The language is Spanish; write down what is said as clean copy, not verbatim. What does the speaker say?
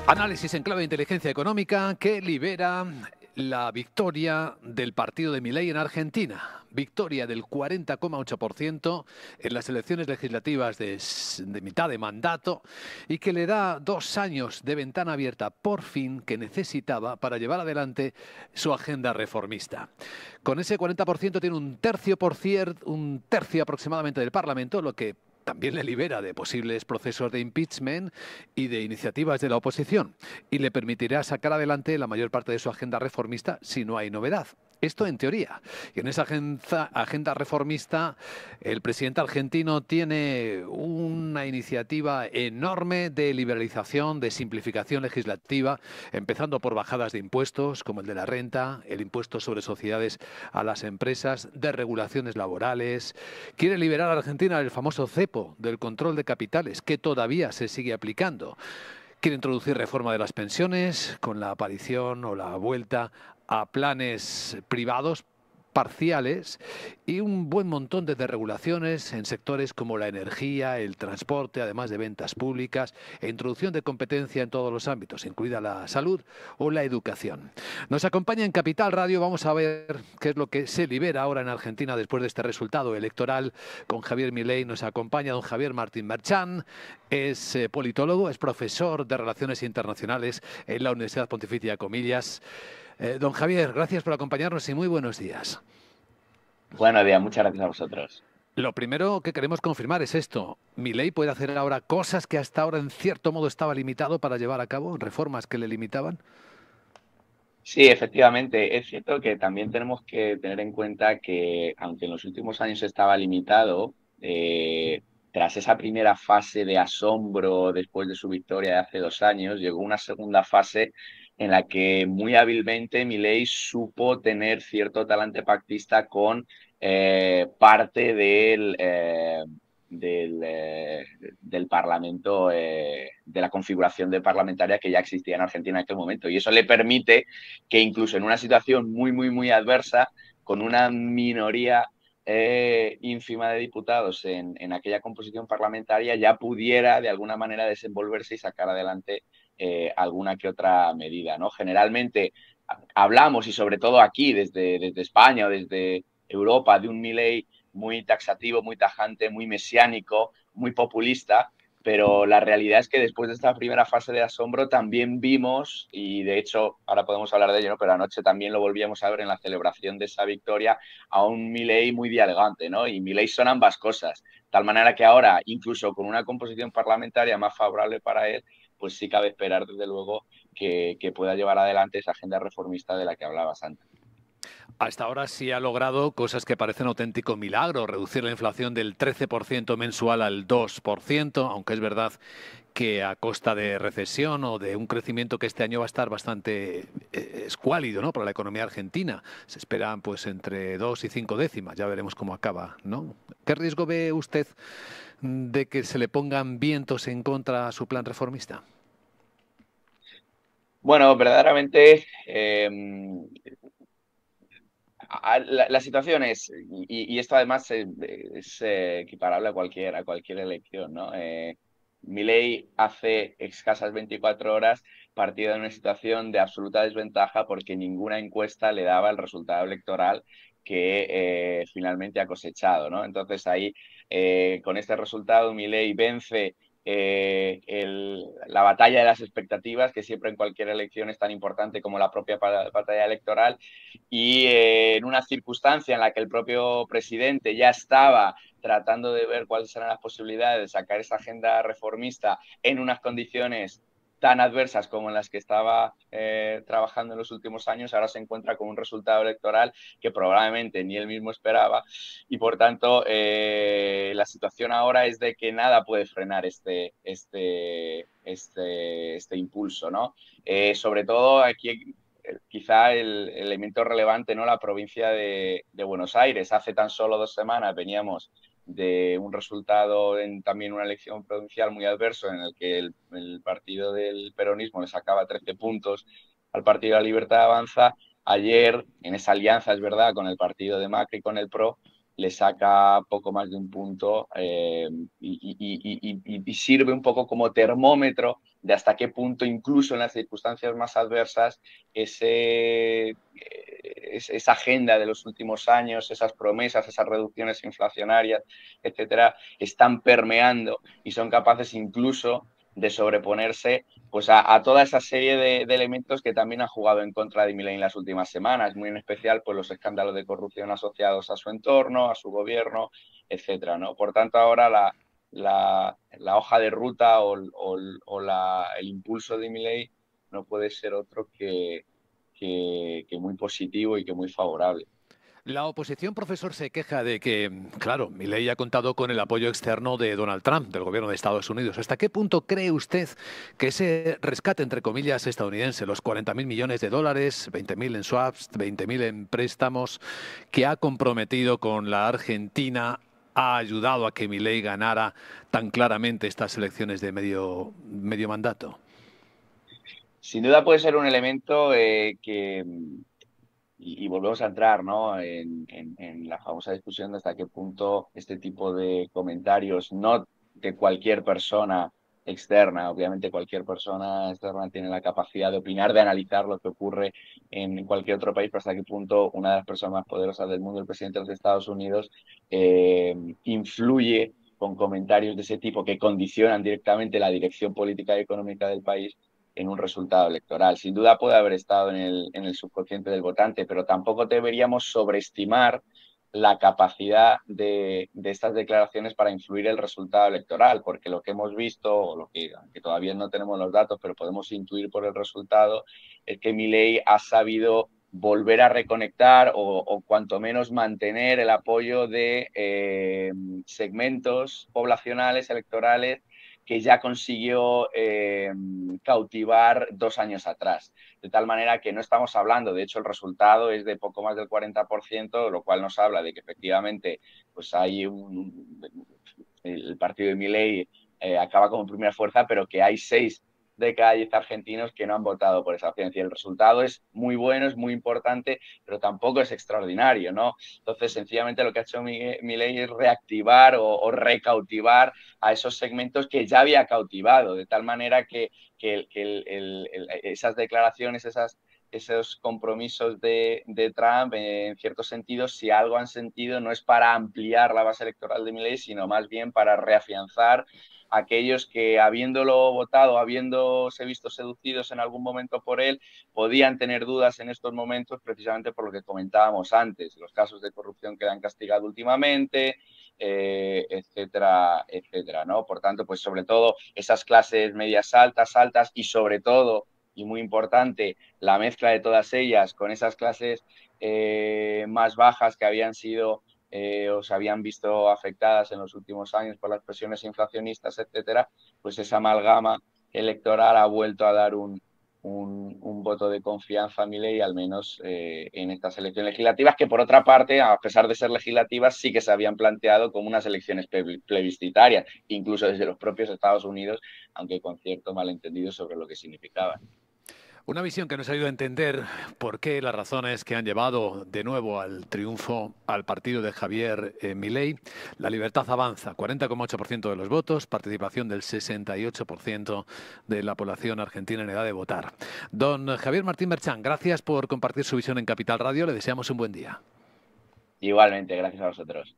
Análisis en clave de inteligencia económica que libera la victoria del partido de Milei en Argentina. Victoria del 40,8% en las elecciones legislativas de mitad de mandato y que le da 2 años de ventana abierta por fin que necesitaba para llevar adelante su agenda reformista. Con ese 40% tiene un tercio aproximadamente del Parlamento, lo que también le libera de posibles procesos de impeachment y de iniciativas de la oposición y le permitirá sacar adelante la mayor parte de su agenda reformista si no hay novedad. Esto en teoría. Y en esa agenda reformista el presidente argentino tiene una iniciativa enorme de liberalización, de simplificación legislativa, empezando por bajadas de impuestos como el de la renta, el impuesto sobre sociedades a las empresas, de regulaciones laborales. Quiere liberar a Argentina del famoso cepo, del control de capitales, que todavía se sigue aplicando. Quiere introducir reforma de las pensiones con la aparición o la vuelta a planes privados parciales y un buen montón de desregulaciones en sectores como la energía, el transporte, además de ventas públicas e introducción de competencia en todos los ámbitos, incluida la salud o la educación. Nos acompaña en Capital Radio, vamos a ver qué es lo que se libera ahora en Argentina después de este resultado electoral con Javier Milei. Nos acompaña don Javier Martín Merchán, es politólogo, es profesor de Relaciones Internacionales en la Universidad Pontificia de Comillas. Don Javier, gracias por acompañarnos y muy buenos días. Buenos días, muchas gracias a vosotros. Lo primero que queremos confirmar es esto. ¿Milei puede hacer ahora cosas que hasta ahora en cierto modo estaba limitado para llevar a cabo, reformas que le limitaban? Sí, efectivamente, es cierto que también tenemos que tener en cuenta que, aunque en los últimos años estaba limitado, tras esa primera fase de asombro después de su victoria de hace 2 años, llegó una segunda fase en la que muy hábilmente Milei supo tener cierto talante pactista con parte del Parlamento, de la configuración de parlamentaria que ya existía en Argentina en aquel momento. Y eso le permite que incluso en una situación muy adversa, con una minoría ínfima de diputados en aquella composición parlamentaria, ya pudiera de alguna manera desenvolverse y sacar adelante alguna que otra medida, ¿no? Generalmente hablamos, y sobre todo aquí, desde España o desde Europa, de un Milei muy taxativo, muy tajante, muy mesiánico, muy populista, pero la realidad es que después de esta primera fase de asombro también vimos, y de hecho ahora podemos hablar de ello, ¿no? Pero anoche también lo volvíamos a ver en la celebración de esa victoria, a un Milei muy dialogante, ¿no? Y Milei son ambas cosas, tal manera que ahora, incluso con una composición parlamentaria más favorable para él, pues sí cabe esperar desde luego que pueda llevar adelante esa agenda reformista de la que hablabas antes. Hasta ahora sí ha logrado cosas que parecen auténtico milagro, reducir la inflación del 13% mensual al 2%, aunque es verdad que a costa de recesión o de un crecimiento que este año va a estar bastante escuálido, ¿no?, para la economía argentina. Se esperan pues entre 2 y 5 décimas, ya veremos cómo acaba, ¿no? ¿Qué riesgo ve usted de que se le pongan vientos en contra a su plan reformista? Bueno, verdaderamente la situación es, y esto además es equiparable a cualquier elección, ¿no? Milei hace escasas 24 horas partía de una situación de absoluta desventaja porque ninguna encuesta le daba el resultado electoral que finalmente ha cosechado, ¿no? Entonces ahí, con este resultado, Milei vence la batalla de las expectativas, que siempre en cualquier elección es tan importante como la propia batalla electoral, y en una circunstancia en la que el propio presidente ya estaba tratando de ver cuáles eran las posibilidades de sacar esa agenda reformista en unas condiciones tan adversas como en las que estaba trabajando en los últimos años, ahora se encuentra con un resultado electoral que probablemente ni él mismo esperaba, y por tanto la situación ahora es de que nada puede frenar este impulso, ¿no? Sobre todo aquí quizá el elemento relevante, ¿no? La provincia de Buenos Aires. Hace tan solo 2 semanas veníamos de un resultado en también una elección provincial muy adverso en el que el partido del peronismo le sacaba 13 puntos al partido de la Libertad Avanza. Ayer, en esa alianza, es verdad, con el partido de Macri, con el PRO, le saca poco más de un punto y sirve un poco como termómetro de hasta qué punto, incluso en las circunstancias más adversas, esa agenda de los últimos años, esas promesas, esas reducciones inflacionarias, etcétera, están permeando y son capaces incluso de sobreponerse pues a toda esa serie de elementos que también han jugado en contra de Milei en las últimas semanas, muy en especial pues los escándalos de corrupción asociados a su entorno, a su gobierno, etcétera, ¿no? Por tanto, ahora la hoja de ruta el impulso de Milei no puede ser otro que muy positivo y que muy favorable. La oposición, profesor, se queja de que, claro, Milei ha contado con el apoyo externo de Donald Trump, del gobierno de Estados Unidos. ¿Hasta qué punto cree usted que ese rescate, entre comillas, estadounidense, los 40.000 millones de dólares, 20.000 en swaps, 20.000 en préstamos, que ha comprometido con la Argentina, ha ayudado a que Milei ganara tan claramente estas elecciones de medio mandato? Sin duda puede ser un elemento y volvemos a entrar, ¿no? En la famosa discusión de hasta qué punto este tipo de comentarios, no de cualquier persona externa, obviamente cualquier persona externa tiene la capacidad de opinar, de analizar lo que ocurre en cualquier otro país, pero hasta qué punto una de las personas más poderosas del mundo, el presidente de los Estados Unidos, influye con comentarios de ese tipo que condicionan directamente la dirección política y económica del país en un resultado electoral. Sin duda puede haber estado en el subconsciente del votante, pero tampoco deberíamos sobreestimar la capacidad de estas declaraciones para influir el resultado electoral, porque lo que hemos visto, o lo que todavía no tenemos los datos, pero podemos intuir por el resultado, es que Milei ha sabido volver a reconectar o cuanto menos mantener el apoyo de segmentos poblacionales, electorales, que ya consiguió cautivar 2 años atrás. De tal manera que no estamos hablando, de hecho el resultado es de poco más del 40%, lo cual nos habla de que efectivamente pues el partido de Milei acaba como primera fuerza, pero que hay 6 de cada 10 argentinos que no han votado por esa opción. Y el resultado es muy bueno, es muy importante, pero tampoco es extraordinario, ¿no? Entonces, sencillamente lo que ha hecho Milei es reactivar o recautivar a esos segmentos que ya había cautivado, de tal manera que esas declaraciones, esos compromisos de Trump, en cierto sentido, si algo han sentido, no es para ampliar la base electoral de Milei, sino más bien para reafianzar aquellos que, habiéndolo votado, habiéndose visto seducidos en algún momento por él, podían tener dudas en estos momentos precisamente por lo que comentábamos antes, los casos de corrupción que le han castigado últimamente, etcétera, etcétera, ¿no? Por tanto, pues sobre todo esas clases medias altas y sobre todo, y muy importante, la mezcla de todas ellas con esas clases más bajas que habían sido o se habían visto afectadas en los últimos años por las presiones inflacionistas, etcétera, pues esa amalgama electoral ha vuelto a dar un voto de confianza a Milei, al menos en estas elecciones legislativas, que por otra parte, a pesar de ser legislativas, sí que se habían planteado como unas elecciones plebiscitarias, incluso desde los propios Estados Unidos, aunque con cierto malentendido sobre lo que significaban. Una visión que nos ayuda a entender por qué las razones que han llevado de nuevo al triunfo al partido de Javier Milei. La Libertad Avanza, 40,8% de los votos, participación del 68% de la población argentina en edad de votar. Don Javier Martín Merchán, gracias por compartir su visión en Capital Radio. Le deseamos un buen día. Igualmente, gracias a vosotros.